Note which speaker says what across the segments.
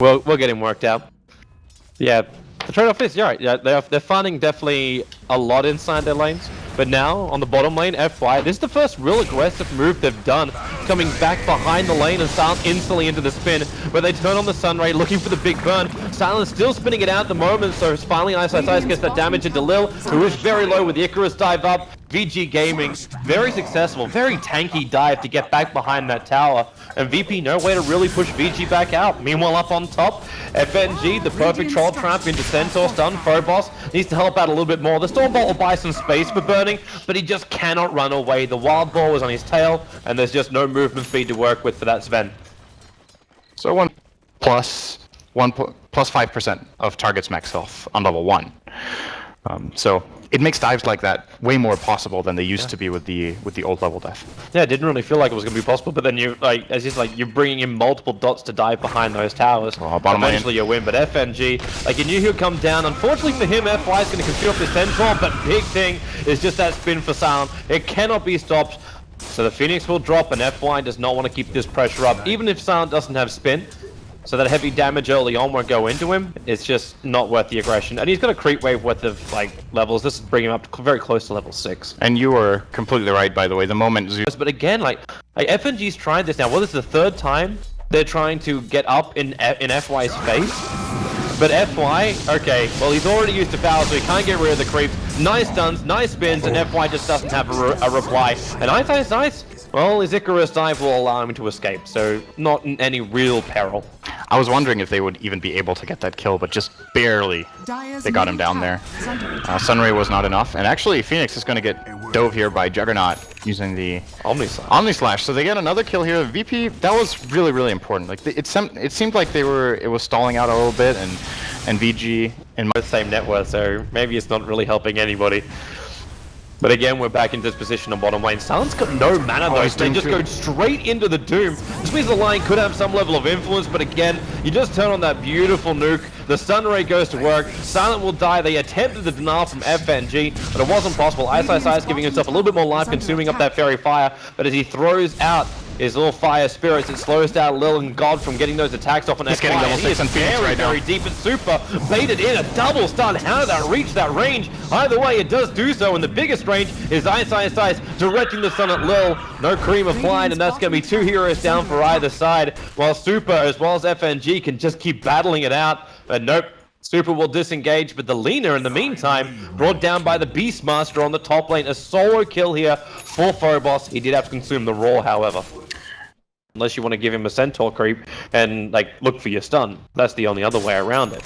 Speaker 1: We'll get him worked out. Yeah, the trade-off is, yeah, they're farming definitely a lot inside their lanes. But now, on the bottom lane, FY, this is the first real aggressive move they've done. Coming back behind the lane and Silent instantly into the spin, where they turn on the Sunray, looking for the big burn. Silent still spinning it out at the moment, so finally Ice gets that damage into Lil, who is very low with the Icarus dive up. VG Gaming, very successful, very tanky dive to get back behind that tower. And VP, no way to really push VG back out. Meanwhile, up on top, FNG, the perfect troll trap into Centaur stun. Phobos needs to help out a little bit more. The Stormbolt will buy some space for burning, but he just cannot run away. The Wild Ball is on his tail, and there's just no movement speed to work with for that Sven.
Speaker 2: So 1 plus 5% of target's max health on level 1. So it makes dives like that way more possible than they used to be with the old level dive.
Speaker 1: Yeah, it didn't really feel like it was going to be possible, but then you you're bringing in multiple dots to dive behind those towers.
Speaker 2: Well, eventually
Speaker 1: you win, but FNG, you knew he would come down. Unfortunately for him, FY is going to consume up his Centaur, but big thing is just that spin for Silent. It cannot be stopped, so the Phoenix will drop, and FY does not want to keep this pressure up, even if Silent doesn't have spin. So that heavy damage early on won't go into him. It's just not worth the aggression. And he's got a creep wave worth of levels. This is bringing him up to very close to level 6.
Speaker 2: And you were completely right, by the way. The moment Zeus...
Speaker 1: But again, FNG's tried this now. Well, this is the third time they're trying to get up in FY's face. But FY, okay, well, he's already used to power, so he can't get rid of the creeps. Nice stuns, nice spins, and FY just doesn't have a reply. And Ice, well, his Icarus dive will allow him to escape, so not in any real peril.
Speaker 2: I was wondering if they would even be able to get that kill, but just barely they got him down there. Sunray was not enough, and actually Phoenix is going to get dove here by Juggernaut using the Omni Slash. So they get another kill here. VP, that was really, really important. It seemed like it was stalling out a little bit, and VG in
Speaker 1: the same net worth, so maybe it's not really helping anybody. But again, we're back into this position on bottom lane. Silent's got no mana though, so they just go straight into the Doom. This means the line could have some level of influence, but again, you just turn on that beautiful nuke. The stun ray goes to work. Silent will die. They attempted the denial from FNG, but it wasn't possible. Ice giving himself a little bit more life, consuming up that fairy fire, but as he throws out his little fire spirits, it slows down Lil and God from getting those attacks off on
Speaker 2: He's getting level 6 on Phoenix right now.
Speaker 1: Very deep and super baited in a double stun. How did that reach that range? Either way, it does do so, and the biggest range is Ice directing the stun at Lil. No cream applied, and that's going to be 2 heroes down for either side, while Super as well as FNG can just keep battling it out. But nope. Super will disengage, but the Lina in the meantime brought down by the Beastmaster on the top lane. A solo kill here for Phobos. He did have to consume the Raw, however. Unless you want to give him a Centaur creep and look for your stun. That's the only other way around it.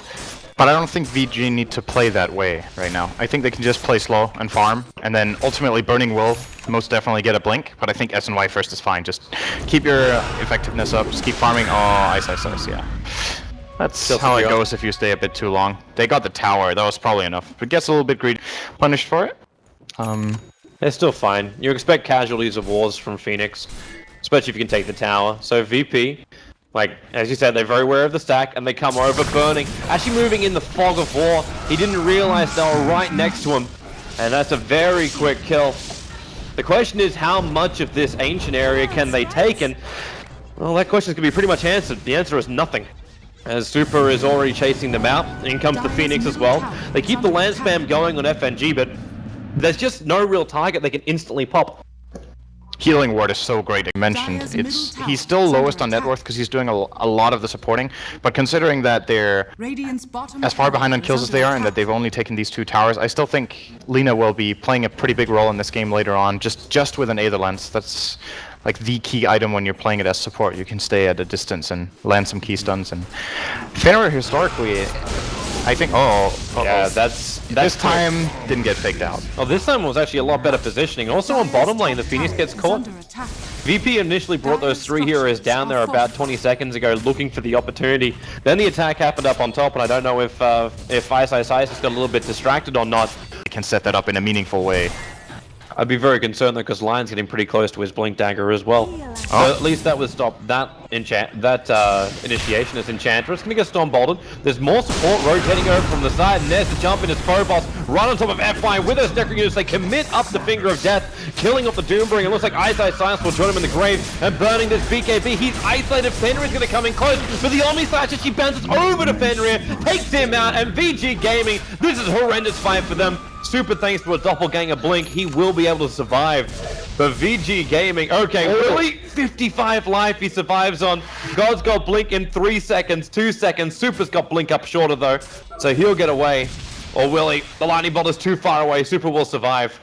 Speaker 2: But I don't think VG need to play that way right now. I think they can just play slow and farm, and then ultimately Burning will most definitely get a blink, but I think SNY first is fine. Just keep your effectiveness up, just keep farming. Oh, Ice, yeah. That's how it goes if you stay a bit too long. They got the tower, that was probably enough. But gets a little bit greedy. Punished for it.
Speaker 1: They're still fine. You expect casualties of wars from Phoenix, especially if you can take the tower. So VP, as you said, they're very aware of the stack, and they come over burning. Actually moving in the fog of war. He didn't realize they were right next to him, and that's a very quick kill. The question is, how much of this ancient area can they take? And, well, that question can be pretty much answered. The answer is nothing, as Super is already chasing them out. In comes the Phoenix as well. They keep the land spam going on FNG, but there's just no real target they can instantly pop.
Speaker 2: Healing ward is so great. I mentioned he's still lowest on net worth because he's doing a lot of the supporting, but considering that they're as far behind on kills as they are and that they've only taken these 2 towers, I still think Lina will be playing a pretty big role in this game later on, just with an Aether Lens. That's the key item when you're playing it as support. You can stay at a distance and land some key stuns. And Fenrir historically, I think,
Speaker 1: yeah, that's
Speaker 2: this time didn't get faked out.
Speaker 1: Oh, this time was actually a lot better positioning. Also on bottom lane, the Phoenix gets caught. VP initially brought those 3 heroes down there about 20 seconds ago, looking for the opportunity. Then the attack happened up on top, and I don't know if Ice has got a little bit distracted or not.
Speaker 2: They can set that up in a meaningful way.
Speaker 1: I'd be very concerned though, because Lion's getting pretty close to his Blink Dagger as well. So at least that would stop that initiation as Enchantress. Gonna get Storm Bolted. There's more support rotating over from the side, and there's the jump in his Phobos. Right on top of FY with those Necro units. They commit up the Finger of Death, killing off the Doombringer. It looks like Ice Silence will join him in the grave and burning this BKB. He's isolated. Fenrir's gonna come in close, but the Omni Slash as she bounces over to Fenrir, takes him out, and VG Gaming, this is a horrendous fight for them. Super thanks to a doppelganger blink, he will be able to survive. But VG Gaming, okay, really? 55 life he survives on. God's got blink in 3 seconds, 2 seconds. Super's got blink up shorter though, so he'll get away. Or will he? The lightning bolt is too far away. Super will survive.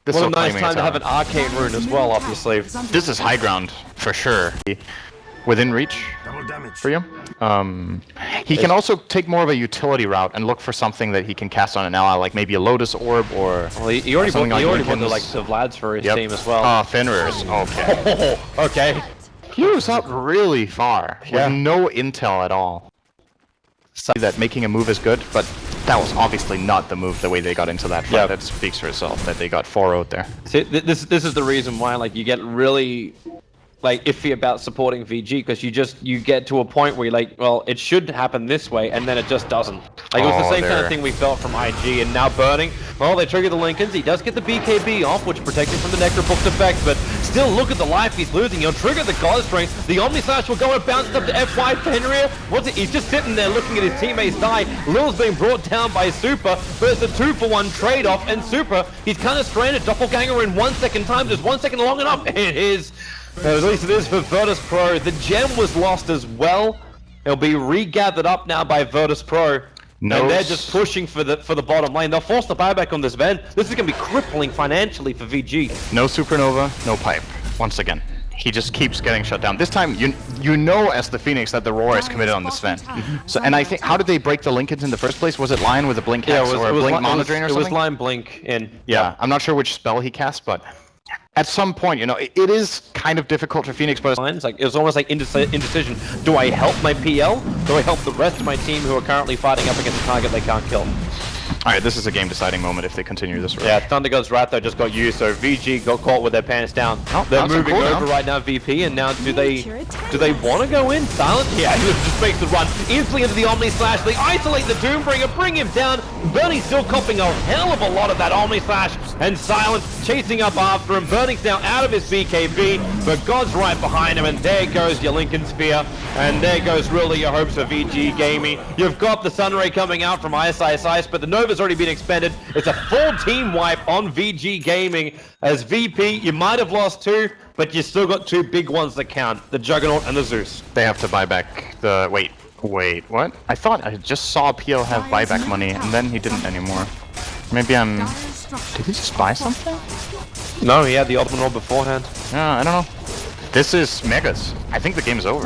Speaker 1: What a nice time to have an arcane rune as well, obviously.
Speaker 2: This is high ground for sure. Within reach for you. He can also take more of a utility route and look for something that he can cast on an ally, like maybe a Lotus Orb or.
Speaker 1: Well, he already put the Vlads for his team as well.
Speaker 2: Fenrir's. Okay.
Speaker 1: Okay.
Speaker 2: He was up really far with no intel at all. So that making a move is good, but that was obviously not the move. The way they got into that fight, that speaks for itself. That they got 4-0'd there.
Speaker 1: See, this is the reason why you get really iffy about supporting VG, because you get to a point where you're like, well, it should happen this way, and then it just doesn't. It was the same kind of thing we felt from IG, and now Burning. Well, they trigger the Lincolns. He does get the BKB off, which protects him from the Necrobook's effect, but still look at the life he's losing. He'll trigger the God Strength. The Omni Slash will go and bounce up to FY Fenrir. What's it? He's just sitting there looking at his teammates die. Lil's being brought down by Super, but it's a 2-for-1 trade-off, and Super, he's kind of stranded. Doppelganger in 1 second time. Just 1 second long enough. It is. At least it is for Virtus Pro. The gem was lost as well. It'll be regathered up now by Virtus Pro. And they're just pushing for the bottom lane. They'll force the buyback on this Ven. This is going to be crippling financially for VG.
Speaker 2: No Supernova, no pipe. Once again, he just keeps getting shut down. This time, you know as the Phoenix that the Roar is committed on this Ven. So, and I think, how did they break the Linkens in the first place? Was it Lion with a Blink Hex or a Blink Mana Drain or something?
Speaker 1: It was Lion Blink in.
Speaker 2: Yeah, I'm not sure which spell he cast, but at some point, it is kind of difficult for Phoenix, but
Speaker 1: it was almost like indecision. Do I help my PL? Do I help the rest of my team who are currently fighting up against a target they can't kill?
Speaker 2: Alright, this is a game-deciding moment if they continue this route.
Speaker 1: Yeah, Thunder God's Wrath though just got used, so VG got caught with their pants down. They're moving over right now, VP, and now do they want to go in? Silent? Yeah, he just makes the run instantly into the Omni Slash. They isolate the Doombringer, bring him down. Bernie's still copying a hell of a lot of that Omni Slash, and Silent chasing up after him. Burning's now out of his BKB, but God's right behind him, and there goes your Lincoln Sphere, and there goes really your hopes for VG Gaming. You've got the Sunray coming out from Ice, but the Nova's already been expended. It's a full team wipe on VG Gaming. As VP, you might have lost 2, but you still got 2 big ones that count, the Juggernaut and the Zeus.
Speaker 2: They have to buy back the... Wait, what? I thought I just saw PL have buyback money, and then he didn't anymore. Maybe I'm... Did he just buy something?
Speaker 1: No, he had the Ultimate Orb beforehand.
Speaker 2: Yeah, I don't know. This is Megas. I think the game's over.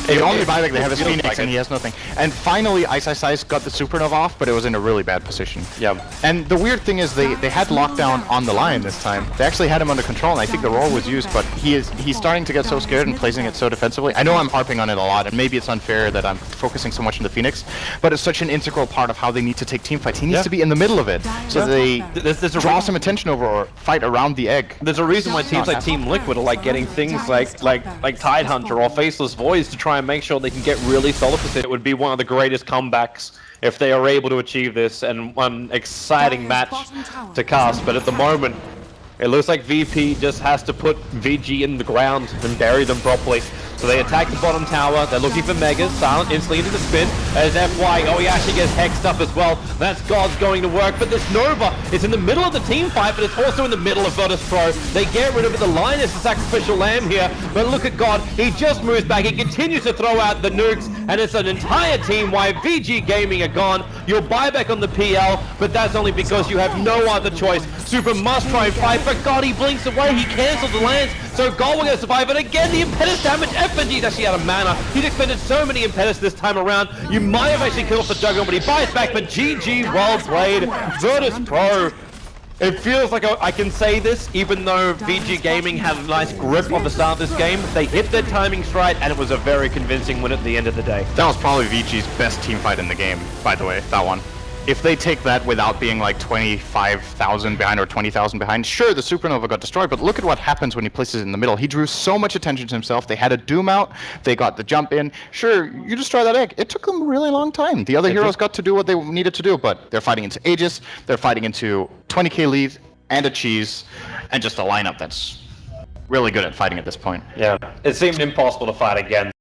Speaker 2: The only buyback they have is Phoenix, and he has nothing. And finally, Ice got the Supernova off, but it was in a really bad position.
Speaker 1: Yeah.
Speaker 2: And the weird thing is they had lockdown on the Lion this time. They actually had him under control, and I think the roll was used, but he's starting to get so scared and placing it so defensively. I know I'm harping on it a lot, and maybe it's unfair that I'm focusing so much on the Phoenix, but it's such an integral part of how they need to take team fights. He needs to be in the middle of it, so they draw some attention over or fight around the egg.
Speaker 1: There's a reason why teams like Team Liquid are getting things like Tidehunter or Faceless Voids to try and make sure they can get really solid position. It would be one of the greatest comebacks if they are able to achieve this, and one exciting match to cast. But at the moment, it looks like VP just has to put VG in the ground and bury them properly. So they attack the bottom tower. They're looking for Megas. Silent instantly into the spin. As FY, he actually gets hexed up as well. That's God's going to work. But this Nova is in the middle of the team fight, but it's also in the middle of Virtus Pro. They get rid of it. The line is the sacrificial lamb here. But look at God. He just moves back. He continues to throw out the nukes. And it's an entire team wide. VG Gaming are gone. You'll buy back on the PL, but that's only because you have no other choice. Super must try and fight, but God, he blinks away. He cancels the lands. So God will get to survive. And again, the impetus damage. FNG's actually out of mana. He's expended so many impetus this time around. You might have actually killed off the Juggernaut, but he buys back. But GG, well played. Virtus Pro. It feels like I can say this, even though VG Gaming had a nice grip on the start of this game. They hit their timings right, and it was a very convincing win at the end of the day.
Speaker 2: That was probably VG's best team fight in the game, by the way, that one. if they take that without being like 25,000 behind or 20,000 behind, sure, the Supernova got destroyed, but look at what happens when he places it in the middle. He drew so much attention to himself. They had a Doom out. They got the jump in. Sure, you destroy that egg. It took them a really long time. The other heroes got to do what they needed to do, but they're fighting into Aegis. They're fighting into 20k lead and a cheese and just a lineup that's really good at fighting at this point.
Speaker 1: Yeah, it seemed impossible to fight against